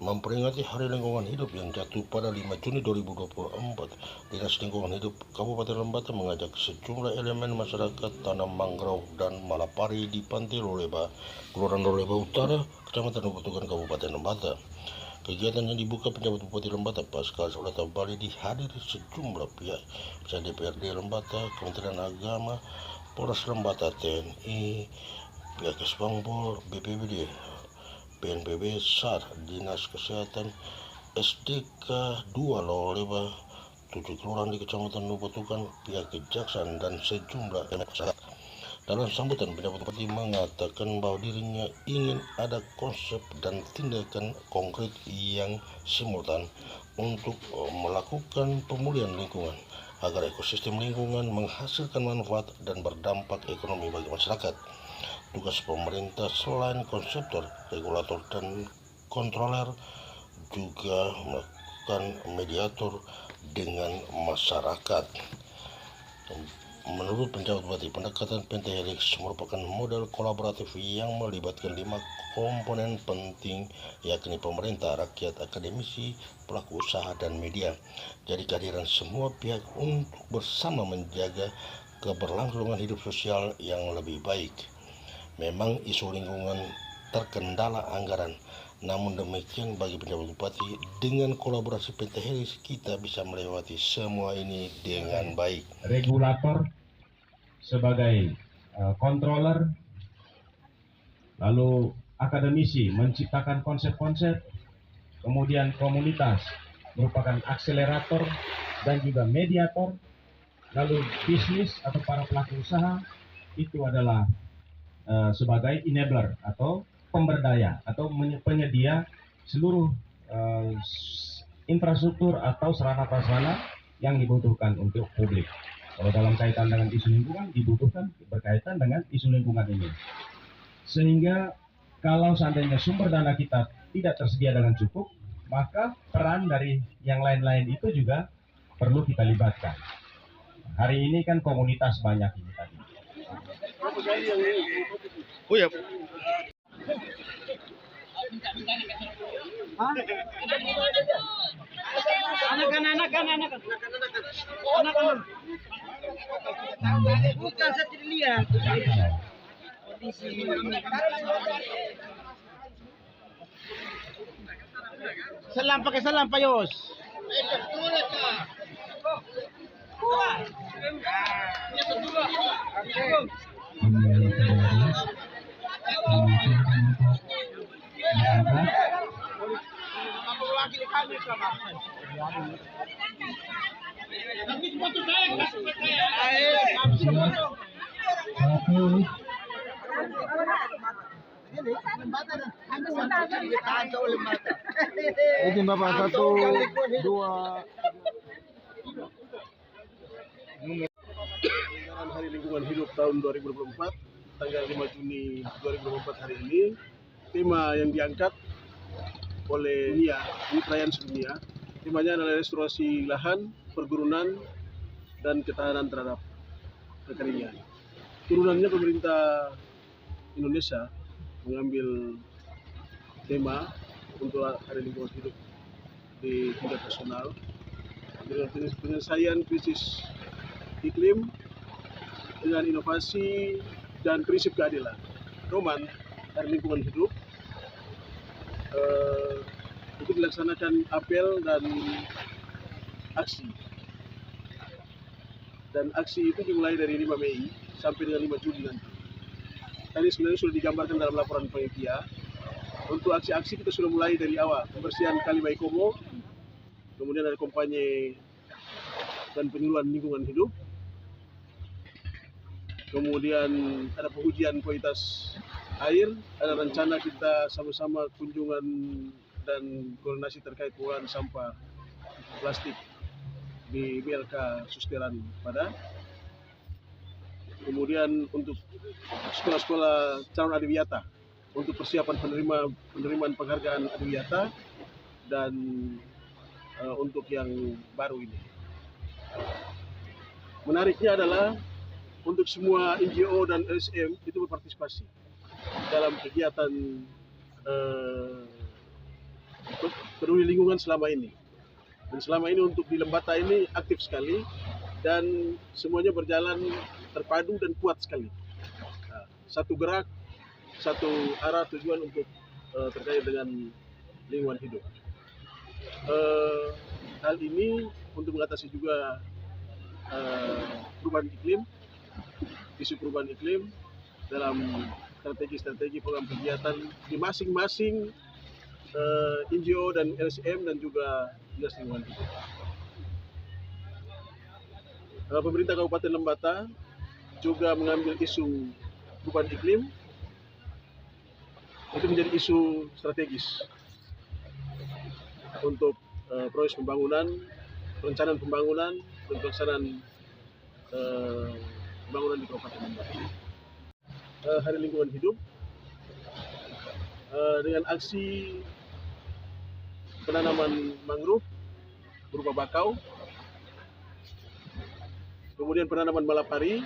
Memperingati Hari Lingkungan Hidup yang jatuh pada 5 Juni 2024, Dinas Lingkungan Hidup Kabupaten Lembata mengajak sejumlah elemen masyarakat tanam mangrove dan malapari di Pantai Loleba, Kelurahan Loleba Utara, Kecamatan Nubutukan, Kabupaten Lembata. Kegiatan yang dibuka penjabat Bupati Lembata pasca Wisata Bali dihadiri sejumlah pihak, misalnya DPRD Lembata, Kementerian Agama, Polres Lembata, TNI, pihak Kesbangpol, BPBD, BNPB, SAR, Dinas Kesehatan, SDK 2 Loleba, 7 kelurahan di Kecamatan Nubutukan, pihak Kejaksaan, dan sejumlah masyarakat. Dalam sambutan, penjabat Bupati mengatakan bahwa dirinya ingin ada konsep dan tindakan konkret yang simultan untuk melakukan pemulihan lingkungan agar ekosistem lingkungan menghasilkan manfaat dan berdampak ekonomi bagi masyarakat. Tugas pemerintah selain konseptor, regulator, dan kontroler juga melakukan mediator dengan masyarakat. Menurut penjabat Bupati, pendekatan Pentahelix merupakan model kolaboratif yang melibatkan 5 komponen penting, yakni pemerintah, rakyat, akademisi, pelaku usaha, dan media. Jadi kehadiran semua pihak untuk bersama menjaga keberlangsungan hidup sosial yang lebih baik. Memang isu lingkungan terkendala anggaran, namun demikian bagi penjabat Bupati, dengan kolaborasi Pentahelix kita bisa melewati semua ini dengan baik. Regulator sebagai controller, lalu akademisi menciptakan konsep-konsep, kemudian komunitas merupakan akselerator dan juga mediator, lalu bisnis atau para pelaku usaha itu adalah sebagai enabler atau pemberdaya atau penyedia seluruh infrastruktur atau sarana-prasarana yang dibutuhkan untuk publik. Kalau dalam kaitan dengan isu lingkungan dibutuhkan berkaitan dengan isu lingkungan ini. Sehingga kalau seandainya sumber dana kita tidak tersedia dengan cukup, maka peran dari yang lain-lain itu juga perlu kita libatkan. Hari ini kan komunitas banyak ini tadi. Oh ya. Anak-anak. Bukan saya tidak lihat. Selam pakai selam Pak Yos. Izin Bapak 1, 2. Peringatan Hari Lingkungan Hidup tahun 2024, tanggal 5 Juni 2024 hari ini, tema yang diangkat oleh NIA, ini perayaan sedunia, temanya adalah restorasi lahan, pergurunan, dan ketahanan terhadap kekeringan. Turunannya pemerintah Indonesia mengambil tema untuk Hari Lingkungan Hidup di tingkat nasional dengan penyelesaian krisis iklim dengan inovasi dan prinsip keadilan. Roman Hari Lingkungan Hidup itu dilaksanakan apel dan aksi. Dan aksi itu dimulai dari 5 Mei sampai dengan 5 Juli nanti. Tadi sebenarnya sudah digambarkan dalam laporan panitia. Untuk aksi-aksi kita sudah mulai dari awal, pembersihan Kali Baikomo, kemudian ada kampanye dan penyuluhan lingkungan hidup, kemudian ada pengujian kualitas air, ada rencana kita sama-sama kunjungan dan koordinasi terkait pengolahan sampah plastik di BLK Susteran Padang. Kemudian untuk sekolah-sekolah calon adiwiyata untuk persiapan penerimaan penghargaan adiwiyata dan untuk yang baru ini. Menariknya adalah untuk semua NGO dan LSM itu berpartisipasi dalam kegiatan peduli lingkungan selama ini. Dan selama ini untuk di Lembata ini aktif sekali dan semuanya berjalan terpadu dan kuat sekali. Nah, satu gerak, satu arah tujuan untuk terkait dengan lingkungan hidup. Hal ini untuk mengatasi juga perubahan iklim, isu perubahan iklim dalam strategi-strategi program kegiatan di masing-masing NGO dan LSM dan juga dinas lingkungan hidup. Pemerintah Kabupaten Lembata juga mengambil isu perubahan iklim itu menjadi isu strategis untuk proses pembangunan, perencanaan pembangunan dan pelaksanaan pembangunan di Kabupaten Lembata. Hari Lingkungan Hidup dengan aksi penanaman mangrove berupa bakau, kemudian penanaman malapari,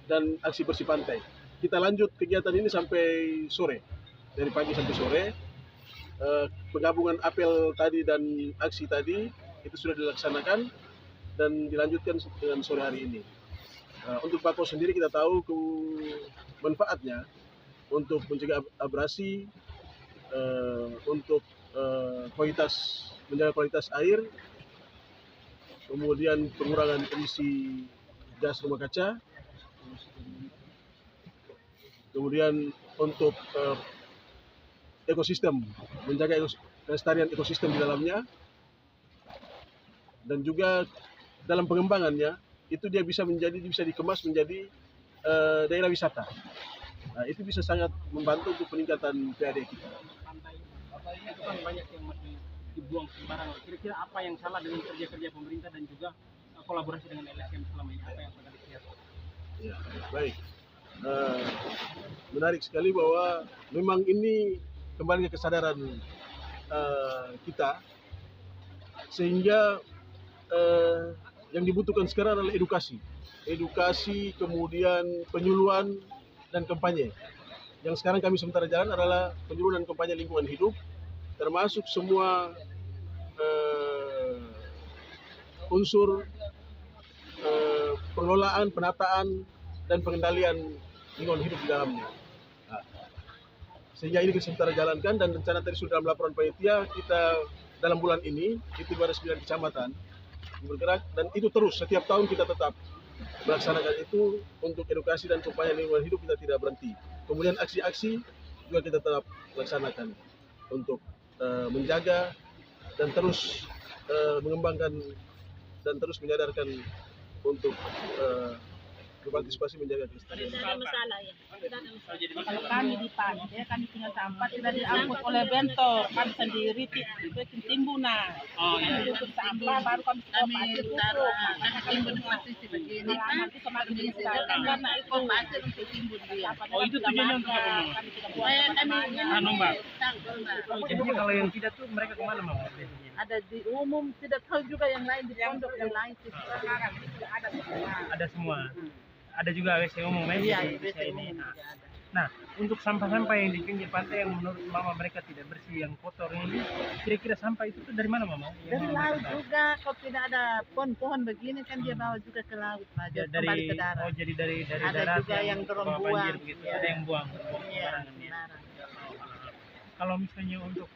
dan aksi bersih pantai. Kita lanjut kegiatan ini sampai sore, dari pagi sampai sore. Penggabungan apel tadi dan aksi tadi itu sudah dilaksanakan dan dilanjutkan dengan sore hari ini. Untuk bakau sendiri kita tahu manfaatnya untuk mencegah abrasi, untuk menjaga kualitas air, kemudian pengurangan emisi gas rumah kaca, kemudian untuk ekosistem, menjaga kelestarian ekosistem di dalamnya, dan juga dalam pengembangannya itu dia bisa dikemas menjadi daerah wisata. Nah, itu bisa sangat membantu untuk peningkatan PAD kita. Pantai itu kan banyak yang masih dibuang sembarangan. Kira-kira apa yang salah dengan kerja-kerja pemerintah dan juga kolaborasi dengan LSM selama ini? Apa yang pernah dilihat? Ya, baik. Menarik sekali bahwa memang ini kembali ke kesadaran kita, sehingga yang dibutuhkan sekarang adalah edukasi, kemudian penyuluhan dan kampanye. Yang sekarang kami sementara jalan adalah penyuluhan dan kampanye lingkungan hidup, termasuk semua unsur pengelolaan, penataan, dan pengendalian lingkungan hidup di dalamnya. Nah, sehingga ini kita sementara jalankan, dan rencana tadi sudah dalam laporan panitia kita dalam bulan ini itu ada 9 kecamatan bergerak, dan itu terus setiap tahun kita tetap melaksanakan itu untuk edukasi dan kampanye lingkungan hidup. Kita tidak berhenti. Kemudian aksi-aksi juga kita tetap laksanakan untuk menjaga dan terus mengembangkan dan terus menyadarkan untuk berpartisipasi menjaga kelestarian. Tidak ada masalah ya. Tidak ada masalah. Kalau kami di Padang, ya kami punya sampah tidak diangkut oleh bentor, kami sendiri bikin timbunan. Oh iya. Tutup sampah baru kami pasir tutup. Timbun posisi begini. Nanti semakin besar karena itu pasir untuk timbun dia. Oh itu tujuannya untuk apa? Anu Mbak. Jadi kalau yang tidak tuh mereka kemana mau? Ada di umum, tidak tahu juga yang lain di pondok yang lain sih. Sekarang ini sudah ada semua. Ada semua. Ada juga WC umum ya di Indonesia ini. Nah, untuk sampah-sampah yang di pinggir pantai yang menurut Mama mereka tidak bersih, yang kotor ini, kira-kira sampah itu tuh dari mana Mama? Dari laut juga. Kalau tidak ada pohon-pohon begini kan dia bawa juga ke laut, Pak. Ya, Kembali ke darat. Oh, jadi dari ada darat juga yang dorong bawa buang. banjir begitu. Ya. Ada yang buang Iya, sembarangan ya. sembarang. Kalau misalnya untuk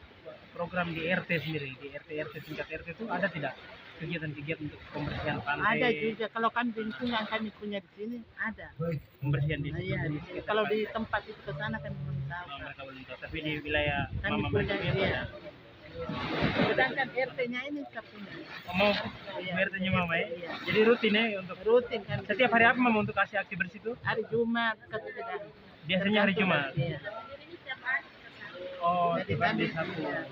program di RT sendiri, di RT tingkat RT itu ada tidak kegiatan-kegiatan untuk pembersihan pantai? Ada juga. Kalau kami di lingkungan kami punya di sini ada. Pembersihan di Iya, sekitar kalau pantai. di tempat itu ke sana kan belum tahu. Oh, mereka belum tahu. Tapi di wilayah Kami Mama punya, mereka itu iya. ada. Sedangkan RT-nya ini kita punya. Mau Iya. RT-nya Mama ya? Iya. Jadi rutin ya untuk Rutin kan. setiap hari apa Mama untuk kasih aksi bersih itu? Hari Jumat ketika Biasanya hari Jumat. Iya. Oh, Jadi Jumat kami di Sabtu. iya.